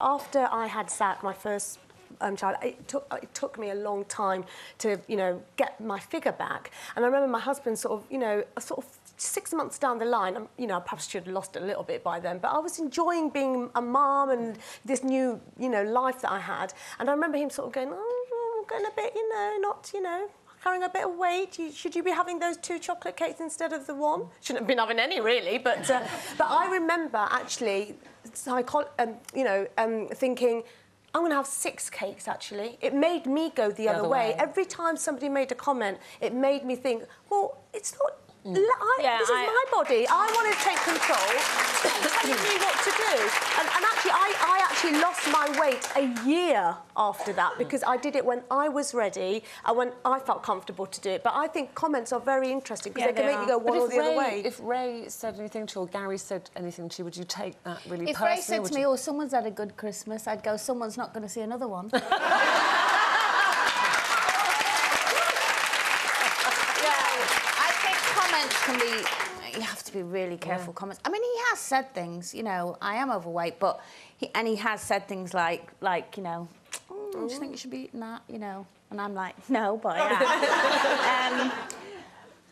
After I had sat my first child, it took me a long time to, you know, get my figure back. And I remember my husband sort of 6 months down the line, you know, I perhaps should have lost it a little bit by then, but I was enjoying being a mum and this new, you know, life that I had. And I remember him sort of going, oh, I'm going a bit, you know, not, you know, carrying a bit of weight. Should you be having those 2 chocolate cakes instead of the 1? Shouldn't have been having any, really. But I remember actually, thinking, I'm going to have 6 cakes, actually. It made me go the other way. Every time somebody made a comment, it made me think, well, it's not... this is my body. I want to take control. Tell me what to do. And actually, I actually lost my weight a year after that because I did it when I was ready and when I felt comfortable to do it. But I think comments are very interesting because they can make you go one or the other way. If Ray said anything to you or Gary said anything to you, would you take that really personally? If Ray said to me, oh, someone's had a good Christmas, I'd go, someone's not going to see another one. Comments can be... You have to be really careful. Comments. I mean, he has said things, you know, I am overweight, but... He has said things like you know, oh, do you think you should be eating that, you know? And I'm like, no, but I am.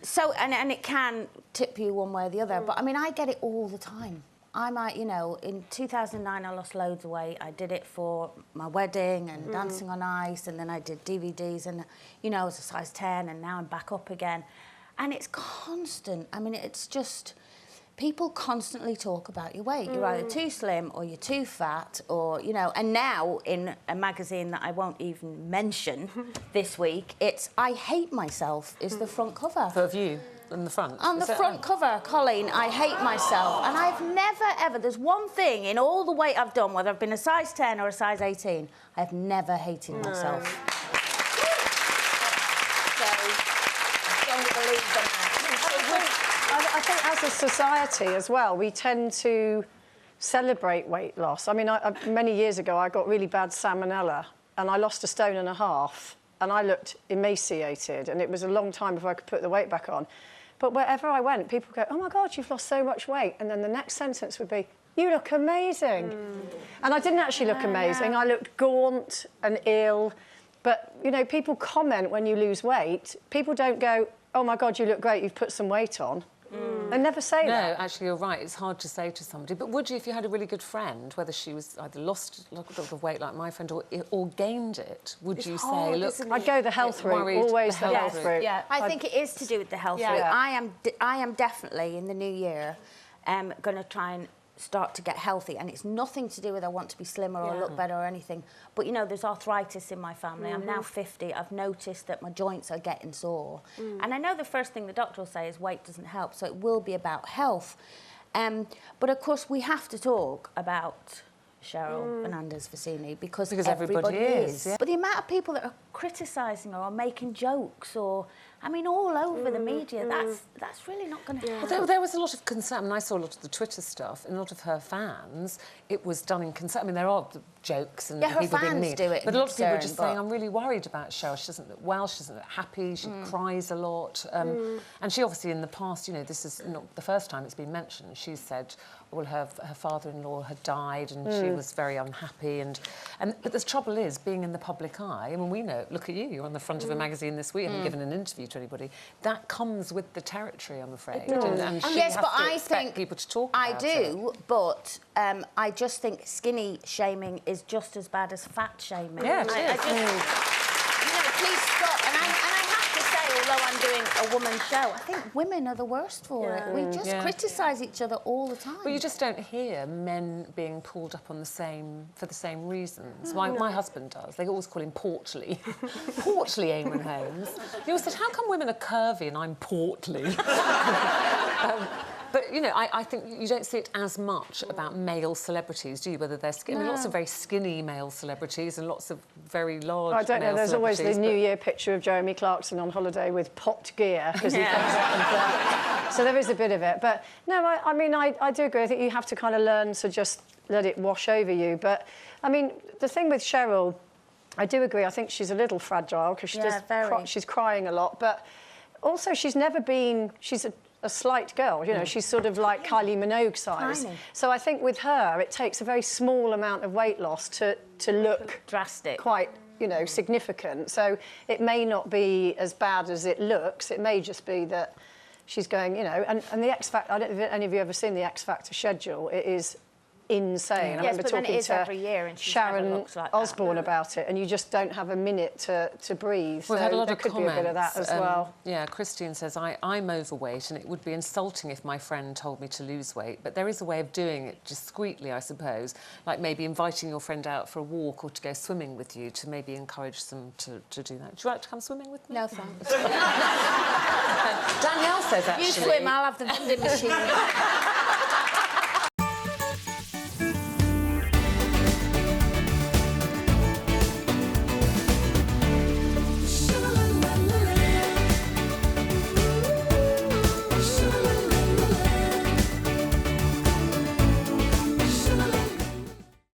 So, and it can tip you one way or the other, but, I mean, I get it all the time. I might, you know, in 2009, I lost loads of weight. I did it for my wedding and Dancing on Ice, and then I did DVDs, and, you know, I was a size 10, and now I'm back up again. And it's constant. I mean, it's just... People constantly talk about your weight. You're either too slim or you're too fat or, you know... And now, in a magazine that I won't even mention this week, it's I Hate Myself is the front cover. For you, in the front? On the front cover, Coleen, I hate myself. And I've never, ever... There's one thing in all the weight I've done, whether I've been a size 10 or a size 18, I've never hated myself. So, don't believe that. I think as a society as well, we tend to celebrate weight loss. I mean, many years ago, I got really bad salmonella and I lost 1.5 stone and I looked emaciated and it was a long time before I could put the weight back on. But wherever I went, people go, oh, my God, you've lost so much weight. And then the next sentence would be, you look amazing. And I didn't actually look amazing. I looked gaunt and ill. But, you know, people comment when you lose weight. People don't go, oh, my God, you look great, you've put some weight on. They never say that. No, actually, you're right. It's hard to say to somebody. But would you, if you had a really good friend, whether she was either lost a lot of weight like my friend or gained it, would you say, look... I'd go the health route, always the health route. Yeah, I think it is to do with the health route. I am definitely, in the new year, going to try and start to get healthy, and it's nothing to do with I want to be slimmer or look better or anything. But, you know, there's arthritis in my family. I'm now 50. I've noticed that my joints are getting sore. And I know the first thing the doctor will say is weight doesn't help, so it will be about health. But, of course, we have to talk about Cheryl Fernandez-Versini because everybody is. Yeah. But the amount of people that are criticising her or making jokes or... I mean, all over the media, that's really not going to help. Well, there was a lot of concern, and I saw a lot of the Twitter stuff, and a lot of her fans, it was done in concern. I mean, there are jokes and people being mean. Do it but a lot of people were just saying, I'm really worried about Cheryl. She doesn't look well, she doesn't look happy, she cries a lot. And she obviously, in the past, you know, this is not the first time it's been mentioned, she said, well, her father-in-law had died and she was very unhappy. But the trouble is, being in the public eye, I mean, we know, look at you, you're on the front of a magazine this week and given an interview to anybody. That comes with the territory, I'm afraid. And she has to expect people to talk about it. But I just think skinny shaming is just as bad as fat shaming. Yeah, it is. I just, you know, please stop. And I have to say, although I'm doing a woman's show, I think women are the worst for it. We just criticise each other all the time. But you just don't hear men being pulled up on for the same reasons. My husband does. They always call him portly. Portly Eamon Holmes. He always said, how come women are curvy and I'm portly? But, you know, I think you don't see it as much about male celebrities, do you? Whether they're skinny. I mean, lots of very skinny male celebrities and lots of very large I don't know, there's always the New Year picture of Jeremy Clarkson on holiday with popped gear, because he comes up and... So there is a bit of it. But, no, I mean, I do agree. I think you have to kind of learn to just let it wash over you. But, I mean, the thing with Cheryl, I do agree, I think she's a little fragile, because she's crying a lot. But also, she's never been... She's a slight girl, you know, she's sort of like Kylie Minogue size. Tiny. So I think with her, it takes a very small amount of weight loss to look drastic, quite, you know, significant. So it may not be as bad as it looks. It may just be that she's going, you know, and the X Factor, I don't know if any of you ever seen the X Factor schedule. It is insane. I remember but then talking it is to every year and she never Sharon looks like Osbourne about it, and you just don't have a minute to breathe. We've had a lot there of could comments. be a bit of that as well. Yeah, Christine says, I'm overweight and it would be insulting if my friend told me to lose weight, but there is a way of doing it discreetly, I suppose, like maybe inviting your friend out for a walk or to go swimming with you to maybe encourage them to do that. Would you like to come swimming with me? No, thanks. Danielle says, actually... You swim, I'll have the vending machine.